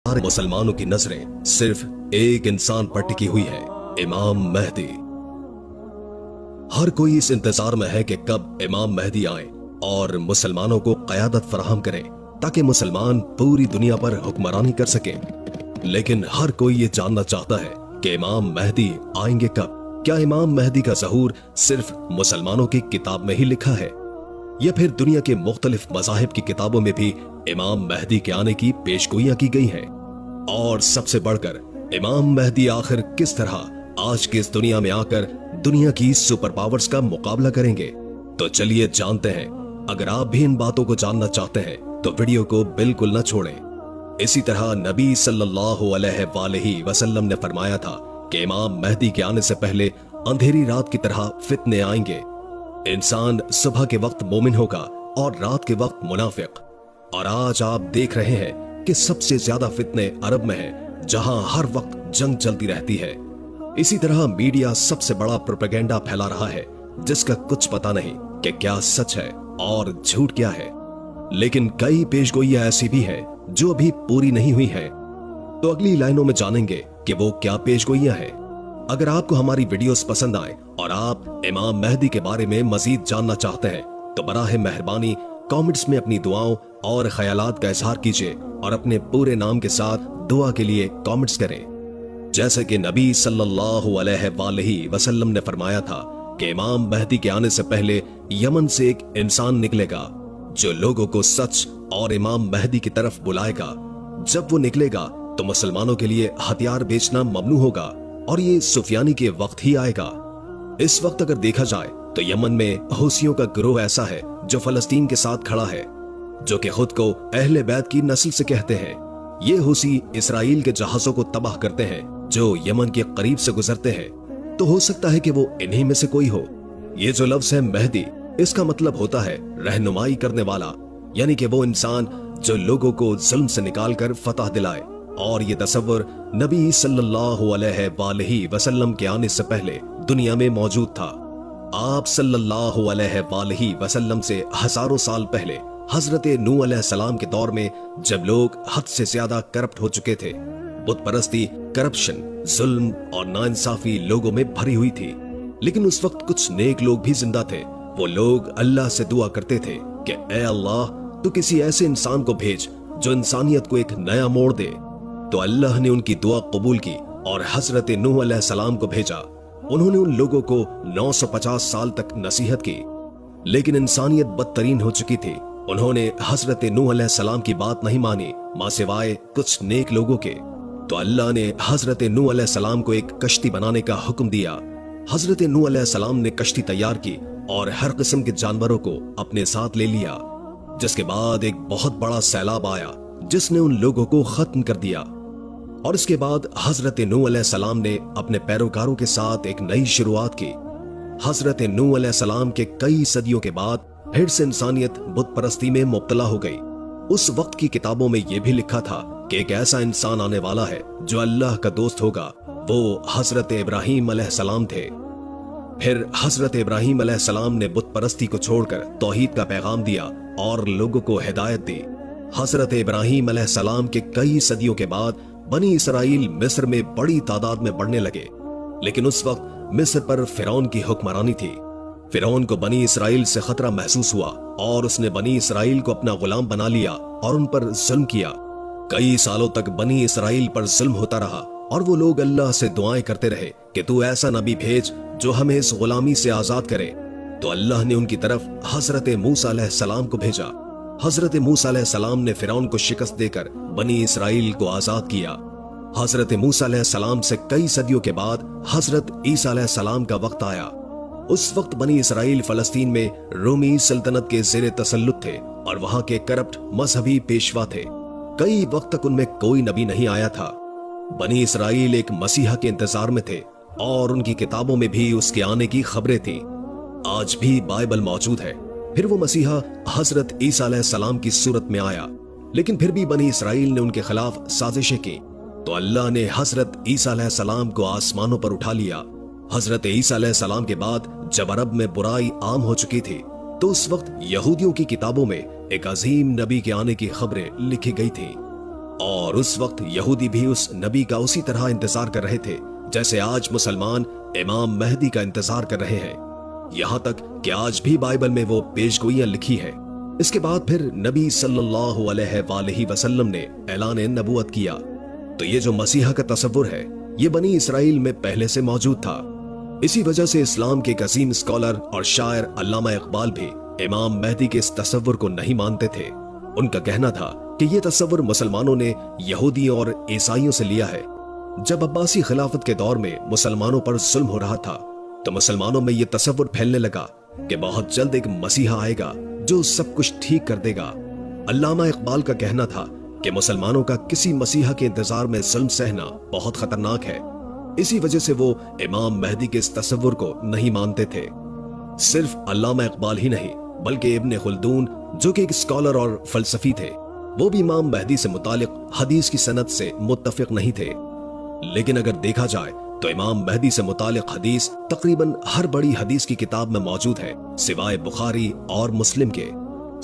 सारे मुसलमानों की नजरें सिर्फ एक इंसान पर टिकी हुई है, इमाम मेहदी। हर कोई इस इंतजार में है कि कब इमाम मेहदी आए और मुसलमानों को क़यादत फराहम करें ताकि मुसलमान पूरी दुनिया पर हुक्मरानी कर सकें। लेकिन हर कोई ये जानना चाहता है कि इमाम मेहदी आएंगे कब। क्या इमाम मेहदी का ज़हूर सिर्फ मुसलमानों की किताब में ही लिखा है या फिर दुनिया के मुख्तलिफ मज़ाहिब की किताबों में भी इमाम मेहदी के आने की पेशगोइयां की गई हैं? और सबसे बढ़कर इमाम मेहदी आखिर किस तरह आज की इस दुनिया में आकर दुनिया की सुपर पावर्स का मुकाबला करेंगे? तो चलिए जानते हैं। अगर आप भी इन बातों को जानना चाहते हैं तो वीडियो को बिल्कुल न छोड़ें। इसी तरह नबी सल्लल्लाहु अलैहि वसल्लम ने फरमाया था कि इमाम मेहदी के आने से पहले अंधेरी रात की तरह फितने आएंगे। इंसान सुबह के वक्त मोमिन होगा और रात के वक्त मुनाफिक। और आज आप देख रहे हैं कि सबसे ज्यादा फितने अरब में हैं, जहां हर वक्त जंग चलती रहती है। इसी तरह मीडिया सबसे बड़ा प्रोपेगेंडा फैला रहा है, जिसका कुछ पता नहीं कि क्या सच है और झूठ क्या है। लेकिन कई पेशगोइयां ऐसी भी हैं जो अभी पूरी नहीं हुई हैं। तो अगली लाइनों में जानेंगे कि वो क्या पेशगोइयां हैं। अगर आपको हमारी वीडियोस पसंद आए और आप इमाम मेहदी के बारे में मजीद जानना चाहते हैं तो बराह मेहरबानी कमेंट्स में अपनी दुआओं और ख्यालात का इजहार कीजिए और अपने पूरे नाम के साथ दुआ के लिए कमेंट्स करें। जैसे कि नबी सल्लल्लाहु अलैहि वसल्लम ने फरमाया था कि इमाम मेहदी के आने से पहले यमन से एक इंसान निकलेगा जो लोगों को सच और इमाम मेहदी की तरफ बुलाएगा। जब वो निकलेगा तो मुसलमानों के लिए हथियार बेचना ममनू होगा और ये सुफियानी के वक्त ही आएगा। इस वक्त अगर देखा जाए तो यमन में हूसियों का गिरोह ऐसा है जो फलस्तीन के साथ खड़ा है, जो कि खुद को अहले बैत की नस्ल से कहते हैं। ये हूसी इसराइल के जहाजों को तबाह करते हैं जो यमन के करीब से गुजरते हैं। तो हो सकता है कि वो इन्हीं में से कोई हो। ये जो लफ्ज है मेहदी, इसका मतलब होता है रहनुमाई करने वाला, यानी कि वो इंसान जो लोगों को जुल्म से निकालकर फतह दिलाए। और ये तसव्वुर नबी सल्लल्लाहु अलैहि वसल्लम के आने से पहले दुनिया में मौजूद था। आप सल्लल्लाहु अलैहि वसल्लम से हजारों साल पहले हजरत नूह अलैहिस्सलाम के दौर में जब लोग हद से ज्यादा करप्ट हो चुके थे, बुत परस्ती, करप्शन, जुल्म और नाइंसाफी लोगों में भरी हुई थी। लेकिन उस वक्त कुछ नेक लोग भी जिंदा थे। वो लोग अल्लाह से दुआ करते थे कि ए अल्लाह, तू किसी ऐसे इंसान को भेज जो इंसानियत को एक नया मोड़ दे। तो अल्लाह ने उनकी दुआ कबूल की और हजरत नूह अलैहिस्सलाम को भेजा। उन्होंने उन लोगों को 950 साल तक नसीहत की, लेकिन इंसानियत बदतरीन हो चुकी थी। उन्होंने हजरत नूह अलैहिस्सलाम की बात नहीं मानी, मां सिवाय कुछ नेक लोगों के। तो अल्लाह ने हजरत नूह अलैहिस्सलाम को एक कश्ती बनाने का हुक्म दिया। हजरत नूह अलैहिस्सलाम ने कश्ती तैयार की और हर किस्म के जानवरों को अपने साथ ले लिया, जिसके बाद एक बहुत बड़ा सैलाब आया जिसने उन लोगों को खत्म कर दिया। और इसके बाद हजरत नूह अलैहिस्सलाम ने अपने पैरोकारों के साथ एक नई शुरुआत की। हजरत नूह अलैहिस्सलाम के कई सदियों के बाद फिर से इंसानियत बुत परस्ती में मुब्तला हो गई। उस वक्त की किताबों में यह भी लिखा था कि एक ऐसा इंसान आने वाला है जो अल्लाह का दोस्त होगा। वो हजरत इब्राहीम अलैहिस्सलाम थे। फिर हजरत इब्राहीम अलैहिस्सलाम ने बुत परस्ती को छोड़कर तौहीद का पैगाम दिया और लोगों को हिदायत दी। हजरत इब्राहीम अलैहिस्सलाम के कई सदियों के बाद बनी इसराइल मिस्र में बड़ी तादाद में बढ़ने लगे। लेकिन उस वक्त मिस्र पर फिरौन की हुक्मरानी थी। फिरौन को बनी इसराइल से खतरा महसूस हुआ और उसने बनी इसराइल को अपना गुलाम बना लिया और उन पर जुल्म किया। कई सालों तक बनी इसराइल पर जुल्म होता रहा और वो लोग अल्लाह से दुआएं करते रहे कि तू ऐसा नबी भेज जो हमें इस गुलामी से आजाद करे। तो अल्लाह ने उनकी तरफ हजरत मूसा अलैहिस्सलाम को भेजा। हजरत मूसा अलैहिस्सलाम ने फिरौन को शिकस्त देकर बनी इसराइल को आजाद किया। हजरत मूसा अलैहिस्सलाम से कई सदियों के बाद हजरत ईसा अलैहिस्सलाम का वक्त आया। उस वक्त बनी इसराइल फलस्तीन में रोमी सल्तनत के ज़ेरे तसल्लुत थे और वहां के करप्ट मजहबी पेशवा थे। कई वक्त तक उनमें कोई नबी नहीं आया था। बनी इसराइल एक मसीहा के इंतजार में थे और उनकी किताबों में भी उसके आने की खबरें थीं। आज भी बाइबल मौजूद है। फिर वो मसीहा हजरत ईसा अलैहिस्सलाम की सूरत में आया, लेकिन फिर भी बनी इसराइल ने उनके खिलाफ साजिशें की। तो अल्लाह ने हजरत ईसा अलैहिस्सलाम को आसमानों पर उठा लिया। हजरत ईसा अलैहिस्सलाम के बाद जब अरब में बुराई आम हो चुकी थी तो उस वक्त यहूदियों की किताबों में एक अजीम नबी के आने की खबरें लिखी गई थी। और उस वक्त यहूदी भी उस नबी का उसी तरह इंतजार कर रहे थे जैसे आज मुसलमान इमाम मेहदी का इंतजार कर रहे हैं। यहां तक कि आज भी बाइबल में वो पेशगोइयां लिखी हैं। इसके बाद फिर नबी सल्लल्लाहु अलैहि वसल्लम ने ऐलान नबूवत किया। तो ये जो मसीहा का तस्वुर है ये बनी इसराइल में पहले से मौजूद था। इसी वजह से इस्लाम के एक अजीम स्कॉलर और शायर अल्लामा इकबाल भी इमाम मेहदी के इस तस्वुर को नहीं मानते थे। उनका कहना था कि ये तस्वुर मुसलमानों ने यहूदियों और ईसाइयों से लिया है। जब अब्बासी खिलाफत के दौर में मुसलमानों पर जुल्म हो रहा था तो मुसलमानों में यह तस्वुर फैलने लगा कि बहुत जल्द एक मसीहा आएगा जो सब कुछ ठीक कर देगा। अल्लामा इकबाल का कहना था कि मुसलमानों का किसी मसीहा के इंतजार में जुल्म सहना बहुत खतरनाक है। इसी वजह से वो इमाम मेहदी के इस तस्वुर को नहीं मानते थे। सिर्फ अल्लामा इकबाल ही नहीं बल्कि इब्ने खुल्दून जो कि एक स्कॉलर और फलसफी थे वो भी इमाम मेहदी से मुतालिक हदीस की सनद से मुत्तफिक नहीं थे। लेकिन अगर देखा जाए तो इमाम मेहदी से मुतालिक हदीस तकरीबन हर बड़ी हदीस की किताब में मौजूद है सिवाय बुखारी और मुस्लिम के।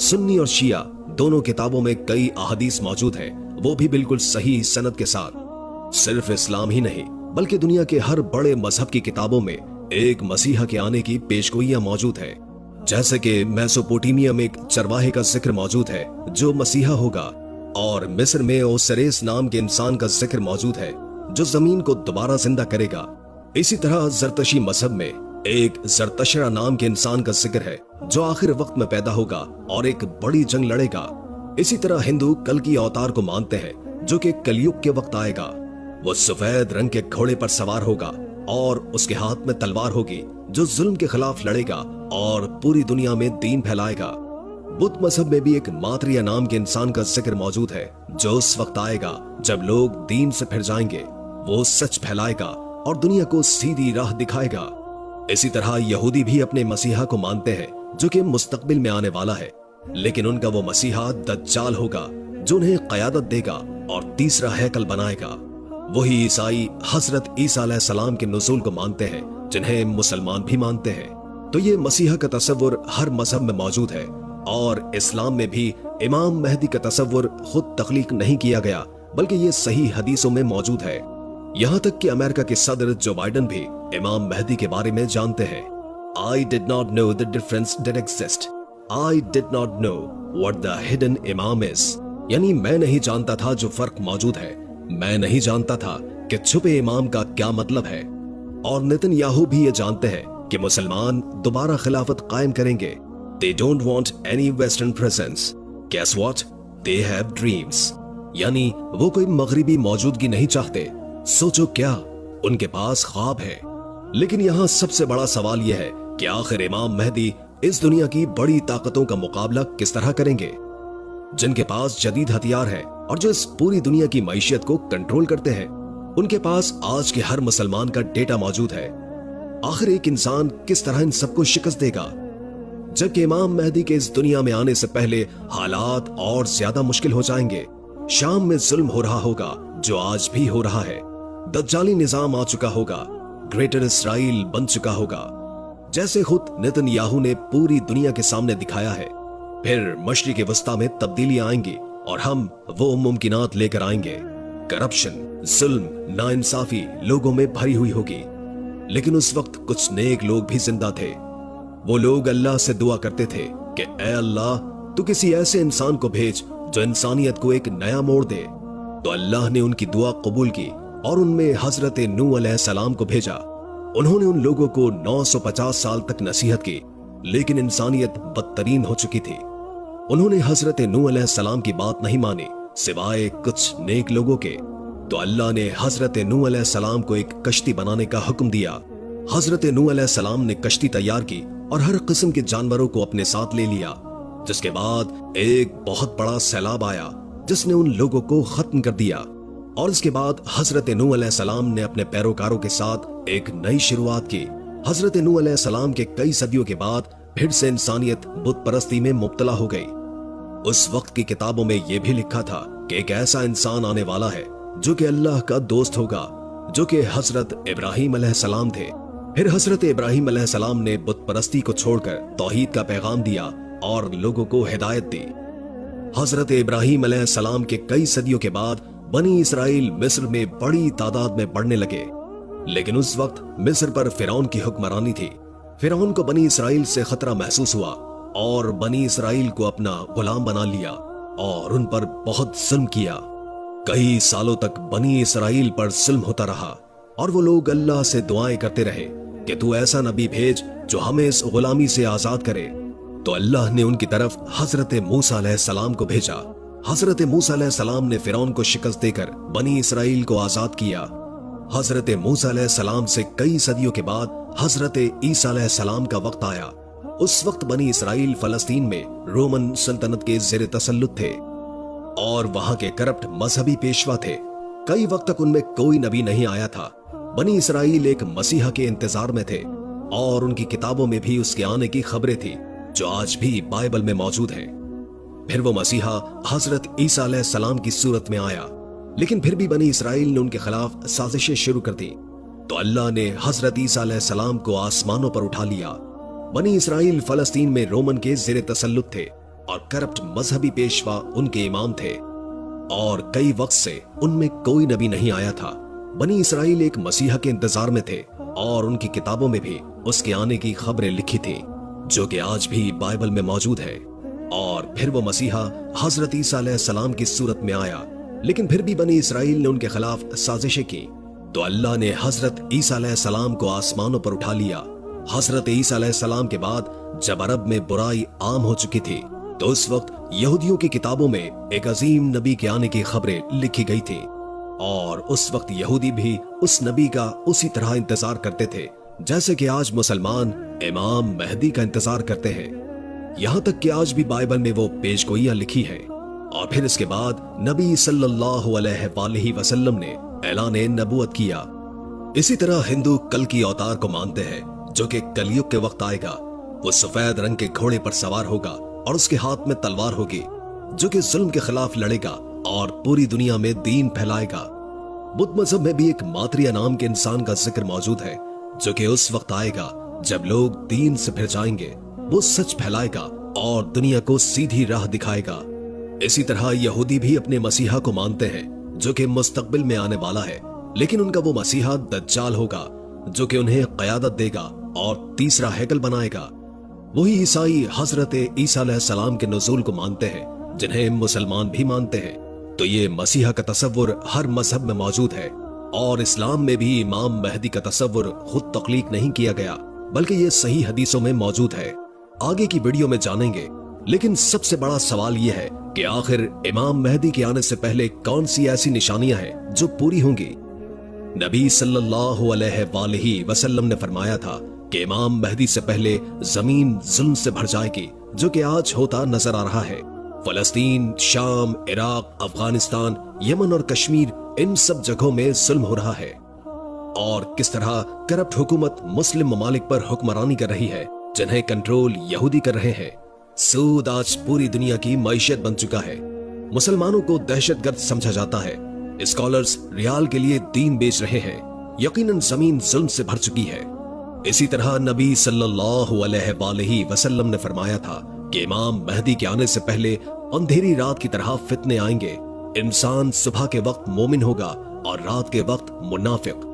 सुन्नी और शिया दोनों किताबों में कई अहदीस मौजूद है, वो भी बिल्कुल सही सनद के साथ। सिर्फ इस्लाम ही नहीं बल्कि दुनिया के हर बड़े मजहब की किताबों में एक मसीहा के आने की पेशगोइयां मौजूद है। जैसे कि मेसोपोटामिया में एक चरवाहे का जिक्र मौजूद है जो मसीहा होगा, और मिस्र में ओसरेस नाम के इंसान का जिक्र मौजूद है जो जमीन को दोबारा जिंदा करेगा। इसी तरह जरतशी मजहब में एक जरतशरा नाम के इंसान का जिक्र है जो आखिर वक्त में पैदा होगा और एक बड़ी जंग लड़ेगा। इसी तरह हिंदू कल की अवतार को मानते हैं जो कि कलयुग के वक्त आएगा। वो सफेद रंग के घोड़े पर सवार होगा और उसके हाथ में तलवार होगी जो जुल्म के खिलाफ लड़ेगा और पूरी दुनिया में दीन फैलाएगा। बुद्ध मजहब में भी एक मात्रिया नाम के इंसान का जिक्र मौजूद है जो उस वक्त आएगा जब लोग दीन से फिर जाएंगे। वो सच फैलाएगा और दुनिया को सीधी राह दिखाएगा। इसी तरह यहूदी भी अपने मसीहा को मानते हैं जो कि मुस्तकबिल में आने वाला है, लेकिन उनका वो मसीहा दज्जाल होगा जो उन्हें क़यादत देगा और तीसरा हैकल बनाएगा। वही ईसाई हजरत ईसा अलैहिस्सलाम के नुज़ूल को मानते हैं जिन्हें मुसलमान भी मानते हैं। तो ये मसीहा का तस्वुर हर मजहब में मौजूद है और इस्लाम में भी इमाम मेहदी का तस्वुर खुद तख्लीक नहीं किया गया बल्कि ये सही हदीसों में मौजूद है। यहाँ तक कि अमेरिका के सदर जो बाइडन भी इमाम मेहदी के बारे में जानते हैं। I did not know the difference did exist. I did not know what the hidden imam is. यानी मैं नहीं जानता था जो फर्क मौजूद है, मैं नहीं जानता था कि छुपे इमाम का क्या मतलब है। और नेतन्याहू भी ये जानते हैं कि मुसलमान दोबारा खिलाफत कायम करेंगे। They don't want any western presence. Guess what? They have dreams. यानी वो कोई मगरिबी मौजूदगी नहीं चाहते। सोचो क्या, उनके पास ख्वाब है। लेकिन यहाँ सबसे बड़ा सवाल यह है कि आखिर इमाम मेहदी इस दुनिया की बड़ी ताकतों का मुकाबला किस तरह करेंगे, जिनके पास जदीद हथियार है और जो इस पूरी दुनिया की मईशत को कंट्रोल करते हैं। उनके पास आज के हर मुसलमान का डेटा मौजूद है। आखिर एक इंसान किस तरह इन सबको शिकस्त देगा, जबकि इमाम मेहदी के इस दुनिया में आने से पहले हालात और ज्यादा मुश्किल हो जाएंगे। शाम में जुल्म हो रहा होगा जो आज भी हो रहा है, दज्जाली निजाम आ चुका होगा, ग्रेटर इसराइल बन चुका होगा जैसे खुद नेतन्याहू ने पूरी दुनिया के सामने दिखाया है। फिर मशरिक़ वस्ता में तब्दीलियां आएंगी और हम वो मुमकिनात लेकर आएंगे। करप्शन, जुल्म, नाइंसाफी लोगों में भरी हुई होगी, लेकिन उस वक्त कुछ नेक लोग भी जिंदा थे। वो लोग अल्लाह से दुआ करते थे कि ऐ अल्लाह, तू किसी ऐसे इंसान को भेज जो इंसानियत को एक नया मोड़ दे। तो अल्लाह ने उनकी दुआ कबूल की और उनमें हजरत नूह अलैहिस्सलाम को भेजा। उन्होंने उन लोगों को 950 साल तक नसीहत की, लेकिन इंसानियत बदतरीन हो चुकी थी। उन्होंने हजरत नूह अलैहिस्सलाम की बात नहीं मानी सिवाय कुछ नेक लोगों के। तो अल्लाह ने हजरत नूह अलैहिस्सलाम को एक कश्ती बनाने का हुक्म दिया। हजरत नूह अलैहिस्सलाम ने कश्ती तैयार की और हर किस्म के जानवरों को अपने साथ ले लिया, जिसके बाद एक बहुत बड़ा सैलाब आया जिसने उन लोगों को खत्म कर दिया। और इसके बाद हजरत नूह अलैहिस्सलाम ने अपने पैरोकारों के साथ एक नई शुरुआत की। हजरत नूह अलैहिस्सलाम के कई सदियों के बाद फिर से इंसानियत बुत परस्ती में मुब्तला हो गई। उस वक्त की किताबों में यह भी लिखा था कि एक ऐसा इंसान आने वाला है जो कि अल्लाह का दोस्त होगा, जो कि हजरत इब्राहिम अलैहिस्सलाम थे। फिर हजरत इब्राहिम अलैहिस्सलाम ने बुत परस्ती को छोड़कर तौहीद का पैगाम दिया और लोगों को हिदायत दी। हजरत इब्राहीम अलैहिस्सलाम के कई सदियों के बाद बनी इसराइल मिस्र में बड़ी तादाद में बढ़ने लगे, लेकिन उस वक्त मिस्र पर फिरौन की हुक्मरानी थी। फिरौन को बनी इसराइल से खतरा महसूस हुआ और बनी इसराइल को अपना गुलाम बना लिया और उन पर बहुत जुल्म किया। कई सालों तक बनी इसराइल पर जुल्म होता रहा और वो लोग अल्लाह से दुआएं करते रहे कि तू ऐसा नबी भेज जो हमें इस गुलामी से आजाद करे। तो अल्लाह ने उनकी तरफ हजरत मूसा अलैहिस्सलाम को भेजा। हजरत मूसा अलैहिस्सलाम ने फिरौन को शिकस्त देकर बनी इसराइल को आजाद किया। हजरत मूसा अलैहिस्सलाम से कई सदियों के बाद हजरत ईसा अलैहिस्सलाम का वक्त आया। उस वक्त बनी इसराइल फलस्तीन में रोमन सल्तनत के ज़ेर तसल्लुत थे और वहां के करप्ट मजहबी पेशवा थे। कई वक्त तक उनमें कोई नबी नहीं आया था। बनी इसराइल एक मसीहा के इंतजार में थे और उनकी किताबों में भी उसके आने की खबरें थी जो आज भी बाइबल में मौजूद हैं। फिर वो मसीहा हजरत ईसा अलैहिस्सलाम की सूरत में आया, लेकिन फिर भी बनी इसराइल ने उनके खिलाफ साजिशें शुरू कर दी। तो अल्लाह ने हजरत ईसा अलैहिस्सलाम को आसमानों पर उठा लिया। बनी इसराइल फलस्तीन में रोमन के ज़ेर तसल्लुत थे और करप्ट मजहबी पेशवा उनके इमाम थे और कई वक्त से उनमें कोई नबी नहीं आया था। बनी इसराइल एक मसीहा के इंतजार में थे और उनकी किताबों में भी उसके आने की खबरें लिखी थी जो कि आज भी बाइबल में मौजूद है। और फिर वो मसीहा हजरत ईसा अलैहिस्सलाम की सूरत में आया, लेकिन फिर भी बनी इसराइल ने उनके खिलाफ साजिशें की। तो अल्लाह ने हजरत ईसा अलैहिस्सलाम को आसमानों पर उठा लिया। हजरत ईसा अलैहिस्सलाम के बाद जब अरब में बुराई आम हो चुकी थी तो उस वक्त यहूदियों की किताबों में एक अजीम नबी के आने की खबरें लिखी गई थी और उस वक्त यहूदी भी उस नबी का उसी तरह इंतजार करते थे जैसे कि आज मुसलमान इमाम मेहदी का इंतजार करते हैं। यहाँ तक कि आज भी बाइबल में वो पेशगोइयां लिखी है। और फिर इसके बाद नबी सल्लल्लाहु अलैहि वसल्लम ने ऐलान नबूवत किया। इसी तरह हिंदू कल की अवतार को मानते हैं जो कि कलयुग के वक्त आएगा। वो सफेद रंग के घोड़े पर सवार होगा और उसके हाथ में तलवार होगी जो कि जुल्म के खिलाफ लड़ेगा और पूरी दुनिया में दीन फैलाएगा। बुद्ध मजहब में भी एक मात्रिया नाम के इंसान का जिक्र मौजूद है जो कि उस वक्त आएगा जब लोग दीन से फिर जाएंगे। वो सच फैलाएगा और दुनिया को सीधी राह दिखाएगा। इसी तरह यहूदी भी अपने मसीहा को मानते हैं जो कि मुस्तकबिल में आने वाला है, लेकिन उनका वो मसीहा दज्जाल होगा जो कि उन्हें क़यादत देगा और तीसरा हैकल बनाएगा। वही ईसाई हजरत ईसा अलैहिस्सलाम के नुज़ूल को मानते हैं जिन्हें मुसलमान भी मानते हैं। तो ये मसीहा का तसव्वुर हर मजहब में मौजूद है और इस्लाम में भी इमाम मेहदी का तसव्वुर खुद तख्लीक नहीं किया गया बल्कि ये सही हदीसों में मौजूद है। आगे की वीडियो में जानेंगे, लेकिन सबसे बड़ा सवाल यह है कि आखिर इमाम मेहदी के आने से पहले कौन सी ऐसी निशानियां हैं जो पूरी होंगी। नबी सल्लल्लाहु अलैहि वसल्लम ने फरमाया था कि इमाम मेहदी से पहले जमीन जुल्म से भर जाएगी जो कि आज होता नजर आ रहा है। फलस्तीन, शाम, इराक, अफगानिस्तान, यमन और कश्मीर, इन सब जगहों में जुल्म हो रहा है और किस तरह करप्ट हुकूमत मुस्लिम ममालिक पर हुक्मरानी कर रही है जिन्हें कंट्रोल यहूदी कर रहे हैं। सूद आज पूरी दुनिया की मईशत बन चुका है। मुसलमानों को दहशतगर्द समझा जाता है। स्कॉलर्स रियाल के लिए दीन बेच रहे हैं। यकीनन जमीन जुल्म से भर चुकी है। इसी तरह नबी सल्लल्लाहु अलैहि वसल्लम ने फरमाया था कि इमाम मेहदी के आने से पहले अंधेरी रात की तरह फितने आएंगे। इंसान सुबह के वक्त मोमिन होगा और रात के वक्त मुनाफिक।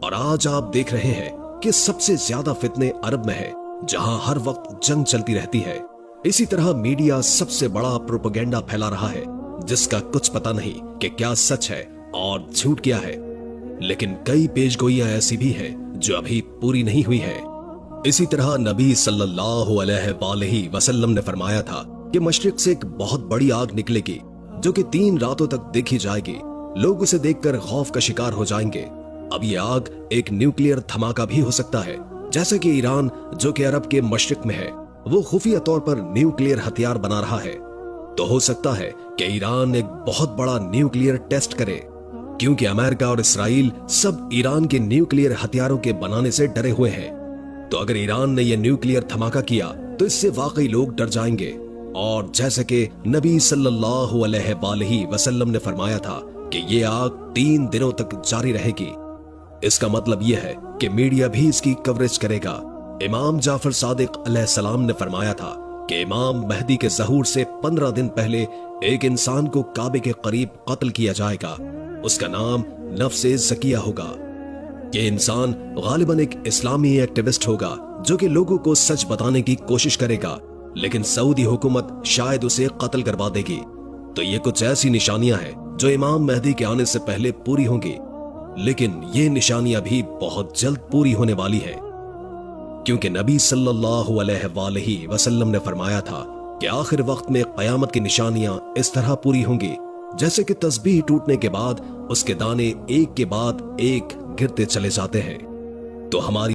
और आज आप देख रहे हैं कि सबसे ज्यादा फितने अरब में है जहां हर वक्त जंग चलती रहती है। इसी तरह मीडिया सबसे बड़ा प्रोपेगेंडा फैला रहा है जिसका कुछ पता नहीं कि क्या सच है और झूठ क्या है। लेकिन कई पेशगोइयां ऐसी भी हैं जो अभी पूरी नहीं हुई है। इसी तरह नबी सल्लल्लाहु अलैहि वसल्लम ने फरमाया था कि मशरिक से एक बहुत बड़ी आग निकलेगी जो कि 3 रातों तक देखी जाएगी। लोग उसे देखकर खौफ का शिकार हो जाएंगे। अब ये आग एक न्यूक्लियर धमाका भी हो सकता है, जैसे कि ईरान जो कि अरब के मशरिक में है वो खुफिया तौर पर न्यूक्लियर हथियार बना रहा है। तो हो सकता है कि ईरान एक बहुत बड़ा न्यूक्लियर टेस्ट करे, क्योंकि अमेरिका और इसराइल सब ईरान के न्यूक्लियर हथियारों के बनाने से डरे हुए हैं। तो अगर ईरान ने यह न्यूक्लियर धमाका किया तो इससे वाकई लोग डर जाएंगे। और जैसे कि नबी सल्लल्लाहु अलैहि वसल्लम ने फरमाया था कि ये आग 3 दिनों तक जारी रहेगी। इसका मतलब यह है कि मीडिया भी इसकी कवरेज करेगा। इमाम जाफर सादिक अलैहिस्सलाम ने फरमाया था कि इमाम महदी के ज़हूर से 15 दिन पहले एक इंसान को काबे के करीब कत्ल किया जाएगा। उसका नाम नफ्से ज़किया होगा। ये इंसान गालिबन एक इस्लामी एक्टिविस्ट होगा जो कि लोगों को सच बताने की कोशिश करेगा, लेकिन सऊदी हुकूमत शायद उसे कत्ल करवा देगी। तो ये कुछ ऐसी निशानियां हैं जो इमाम महदी के आने से पहले पूरी होंगी, लेकिन ये निशानियां भी बहुत जल्द पूरी होने वाली हैं, क्योंकि नबी सल्लल्लाहु अलैहि वसल्लम ने फरमाया था कि आखिर वक्त में कयामत की निशानियां इस तरह पूरी होंगी जैसे कि तस्बीह टूटने के बाद उसके दाने एक के बाद एक गिरते चले जाते हैं। तो हमारी